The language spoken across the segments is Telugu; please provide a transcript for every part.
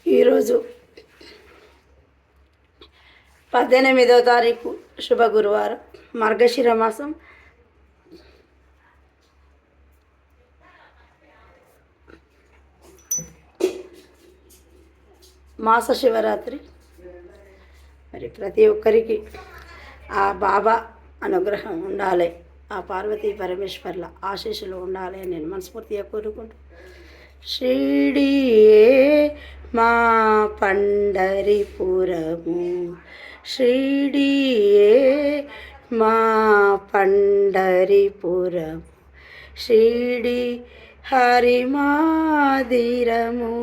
ఈరోజు 18వ తారీఖు శుభ గురువారం, మార్గశిర మాసం. మాస శివరాత్రి. మరి ప్రతి ఒక్కరికి ఆ బాబా అనుగ్రహం ఉండాలి, ఆ పార్వతీ పరమేశ్వర్ల ఆశీస్సులు ఉండాలి అని నేను మనస్ఫూర్తిగా కోరుకుంటూ, షిరిడియే మా పండరిపురము, షిరిడియే మా పండరిపురము, షిరిడి హరి మందిరము.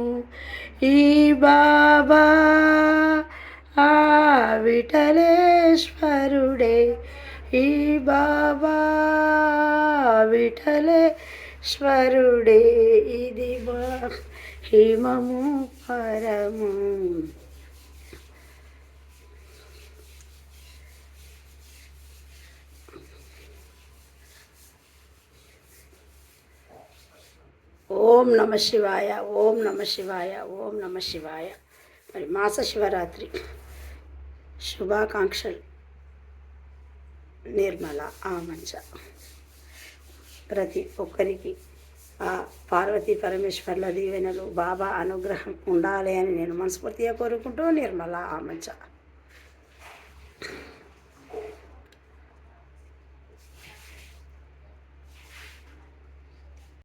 ఈ బాబా ఆ విఠలేశ్వరుడే, ఈ బాబా విఠలేశ్వరుడే, ఇది హిమము పరము. ఓం నమ శివాయ, ఓం నమ శివాయ, ఓం నమ శివాయ. మరి మాస శివరాత్రి శుభాకాంక్షలు. నిర్మల ఆమంచ. ప్రతి ఒక్కరికి ఆ పార్వతీ పరమేశ్వర్ల దీవెనలు, బాబా అనుగ్రహం ఉండాలి అని నేను మనస్ఫూర్తిగా కోరుకుంటూ, నిర్మల ఆమంచ.